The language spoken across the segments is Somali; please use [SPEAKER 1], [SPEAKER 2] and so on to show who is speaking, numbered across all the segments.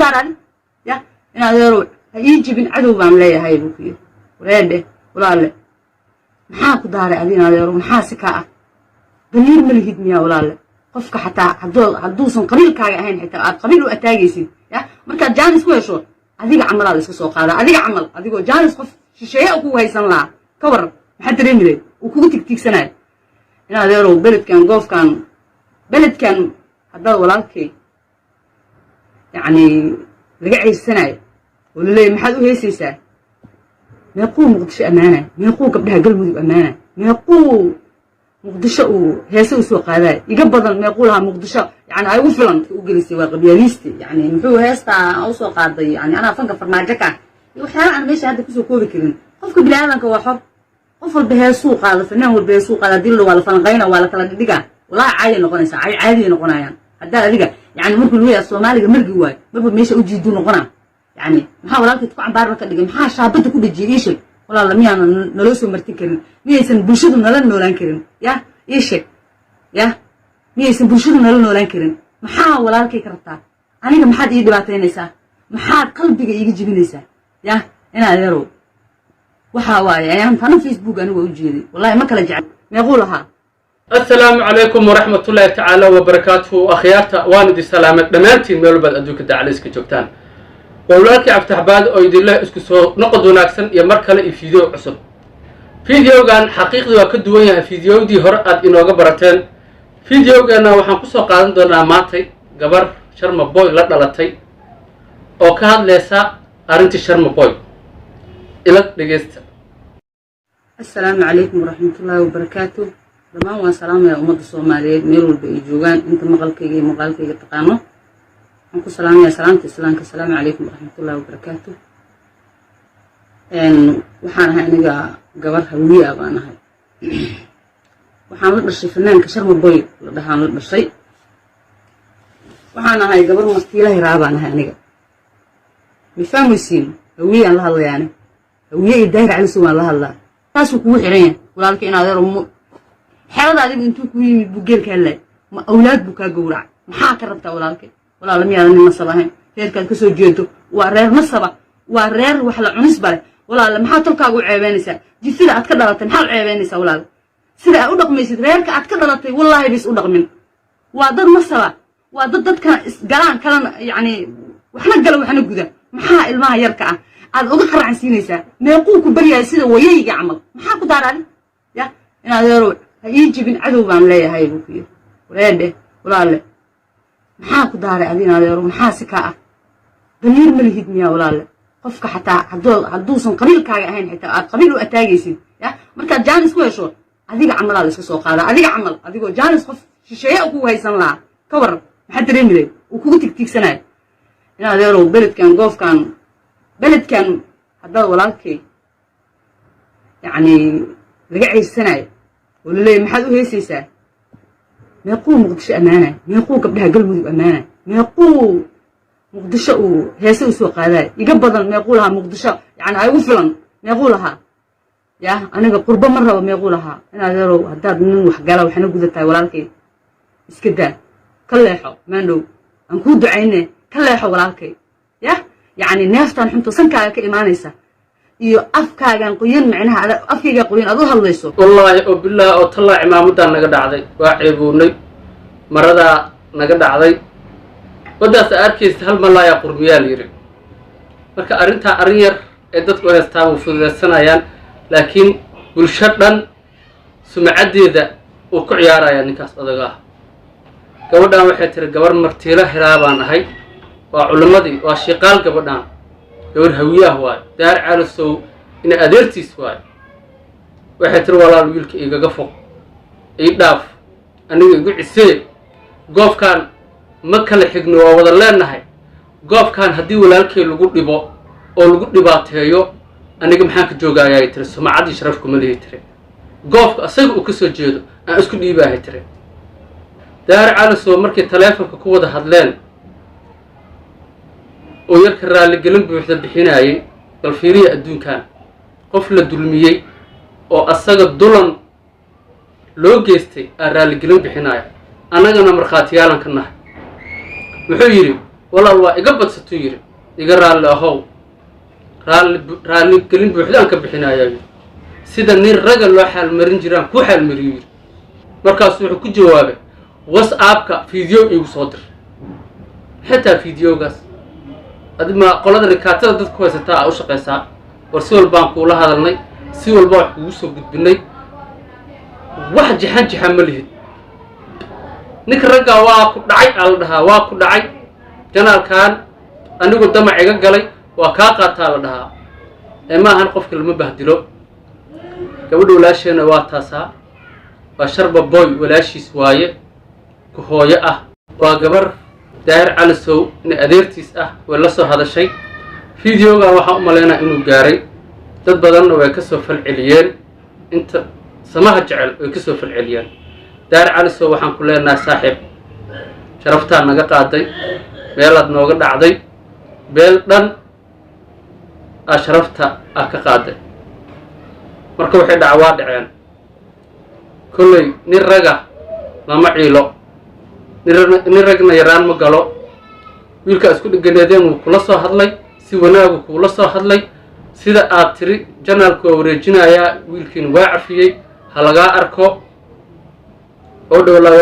[SPEAKER 1] داران يا أنا ذرو يجي بين عدو بام لا هاي بوكي ولا ولا لا محاك داري أدينا ذرو محاسكها ضمير ملهد ميا ولا لا قفك حتى عدوسن قبيل كاga ahayn xitaa qabiil u ataagaysid ya marka jaanis ku hesho adiga camalaad iska soo qaada adiga camal adigoo jaanis qof shisheeye ku haysan la ka war maxaa dareemilay uu kugu tigtigsanay ina adeero beledkan goofkan beledkan hadda walaalkay yani laga ciisanay walaay maxaad u heesaysaa meequu muqdisho amaana meequu gabdhaha galmudug amaana meequu مقدشة وهيسو سوق هذا يقبض ما يقولها مقدشة يعني هاي وفلان وجلسي وقبيليستي يعني محو هيستا أو سوق هذا يعني أنا فنك فرماجكا وحنا أنا ماشي هذا كسو كوبي كلين قفك بلادك وحب قفل بهالسوق هذا فنان والبهالسوق هذا ديله ولا فنقينا ولا كلا دقة ولا عادي نقناش عادي نقنا يعني هذا دقة يعني ممكن ويا الصومالي مرجي واي مربو ماشي وجدوا نقنا يعني محاولات تقع بارك دقة محا شابتك وبتجيش ولا لا ميان نلوسو مرتكرين ميسن بوشدو نلا نولان كرين يا ايشك يا ميسن بوشدو نلا نولان كرين maxaa walaalkay kartaa aniga maxaad ii dhibaataynaysaa maxaad qalbiga iiga jibinaysaa ya ina adeero waxa waaye ayaan tan Facebook aniga u jeeday wallahi ma kala jecel meequlaha
[SPEAKER 2] السلام عليكم ورحمة الله تعالى وبركاته أخيارتا واندي سلامة دمانتين ميلو باد أدوك دعاليسك جوكتان وولالكي عفتحباد أو يدي الله اسكسو نقضو ناكسن يمركالي فيديو عصب فيديو كان حقيقي وكدوية فيديو دي هرأت إنوغا براتين فيديو كان وحان قصو قادن دونا ماتي قبر شرم بوي لدلتي أو كهاد ليسا أرنتي شرم بوي إلك لغيست
[SPEAKER 1] السلام عليكم ورحمة الله وبركاته لما هو سلام يا أمد الصومالية ميرو البيجوغان انت مقالكي تقانو أنكو سلام يا سلامتي السلام عليكم ورحمة الله وبركاته waxaan ahay aniga gabar hawiye ah baan ahay waxaan la dhashay fanaanka Sharma Boy la dhahaan la dhashay waxaan ahay gabar martiila hiraabaan ahay aniga mifahmaysiin hawiye aan la hadlayaan hawiye daahir cali soo la hadlaa taas ku xiran walaalkii inaad yar xeelada adiga intuu ku yimid bugeelka helay ma awlaad bu ka gowrac maxaa ka rabtaa walaalkii walaal miyaa nin nasabahay heerkan ka soo jeedo waa reer nasaba waa reer wax la cunis bare walaal maxaa tolkaagu ceebeynaysaa jifida aad ka dhalatay maxaa ceebeynaysaa walaal sida aad u dhaqmaysid reerka aad ka dhalatay wallahi bis u dhaqmin waa dad nasaba waa dadka isgalaan kala yani waxna gala waxna guda maxaa ilmaha yarka ah aad uga qaracsiinaysaa meequu ku baryaay sida wayayga amal maxaa ku daaraan ya inaad yaro yijibin cadow baan leeyahay buukiyo walaal maxaa ku daaray adina yaro maxaa si ka ah ضمير ملهد ميا ولا لا قفك حتى عدوسن قبيل كاga ahayn xitaa qabiil u ataagaysid ya marka jaanis ku hesho adiga camalaad iska soo qaada adiga camal adigoo jaanis qof shisheeye ku haysan la ka war maxaa dareemilay uu kugu tigtigsanay ina adeero beledkan goofkan beledkan hadda walaalkay yani laga ciisanay walaay maxaad u heesaysaa meequu muqdisho amaana meequu gabdhaha galmudug amaana meequu مقدشة وهيسو سوق هذا يقبض ما يقولها مقدشة يعني هاي وفلان ما يقولها يا أنا قرب مرة وما يقولها أنا ذرو هداد من وحقاله وحنا قدرتها ولالكي اسكدا كله يحو ما نو نكود عينه كله يحو ولالكي يا يعني نافتان حنتو سنكا كإيمانيسا يو أفكا كان قوين معناها على أفكا قوين أدوها الله يسوق
[SPEAKER 2] والله وبالله أطلع عمامتها نقد عضي واعبوني مرة نقد عضي wadaas arkaysta hal malaaya qurbiyaal yiri marka arinta arin yar ee dadku heestaan u fududeysanayaan laakiin bulshadan sumcadeeda uu ku ciyaaraya ninkaas odaga gabadhan waxay tiri gabar martiila hiraabaan ahay waa culimadii waa shiqaal gabadhan gabar hawiyaha waay daar calasow in adeertiis waay waxay tiri walaal wiilka igaga foq ii dhaaf aniga igu cisee goofkan ma kala xigno waa wada leenahay goobkan hadii walaalkay lagu dhibo oo lagu dhibaateeyo aniga maxaan ka joogayaa tiri sumcadii sharafku ma leeyahay tiri goobka asaga uu ka soo jeedo aan isku dhiibaahay tiri daar calasow markii taleefanka ku wada hadleen oo yarka raali gelin buuxda bixinayay bal fiiriya adduunkan qof la dulmiyay oo asaga dulan loo geystay aan raali gelin bixinaya annagana markhaatiyaalan ka nahay wuxuu yiri walaal waa iga badsatuu yidhi iga raalli ahow raalli gelin buuxdaan ka bixinayaa yidhi sida nin raga loo xaalmarin jiraan ku xaalmariyo yidhi markaasuu wuxuu ku jawaabay whatsappka video iigu soo dir xitaa videogaas adima qolada rikaatada dadka ku haysataa aa u shaqaysaa war si walbaan kuula hadalnay si walba wax kugu soo gudbinay wax jaxan ma lihid ninka raggaa waa ku dhacay aa la dhahaa waa ku dhacay janaalkan anigu damac iga galay waa kaa qaataa la dhahaa ee ma ahan qofka lama bahdilo gabadha walaasheena waa taasaa waa sharba boy walaashiis waaye ku hooyo ah waa gabar daahir calisow in adeertiis ah way la soo hadashay videogan waxaan u malaynaa inuu gaaray dad badanna way ka soo falceliyeen inta samaha jecel way ka soo falceliyeen daahir calisow waxaan ku leenahay saaxiib sharaftaa naga qaaday meelaad nooga dhacday beel dhan aa sharafta ah ka qaaday marka waxay dhacwaa dhaceen kolley nin raga lama ciilo nin ragna yaraan ma galo wiilkaa isku dheganeedeen wuu kula soo hadlay si wanaagu kuula soo hadlay sida aad tiri janaalku waa wareejinayaa wiilkiina waa cafiyey ha lagaa arko oo dhowlaa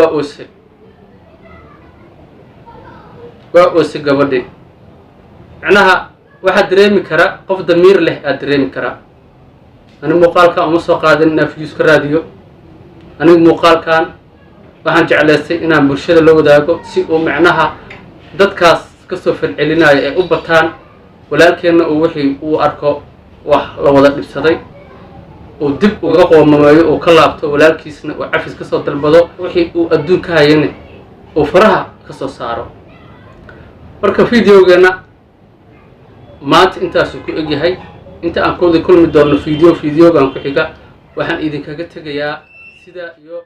[SPEAKER 2] waa oose gabadhi macnaha waxaa dareemi kara qof damiir leh aad dareemi karaa anigu muuqaalkan uma soo qaadin inaan views ka raadiyo anigu muuqaalkan waxaan jeclaystay inaan bulshada la wadaago si uu macnaha dadkaas ka soo falcelinayo ay u bataan walaalkeenna uu wixii uu arko wax la wada dhibsaday uu dib uga qoomameeyo uu ka laabto walaalkiisna uu cafis ka soo dalbado wixii uu adduun ka hayana uu faraha ka soo saaro marka videogeenna maanta intaasuu ku egyahay inta aan kooda kulmi doonno videogan ku xiga waxaan idinkaga tegayaa sidaa iyo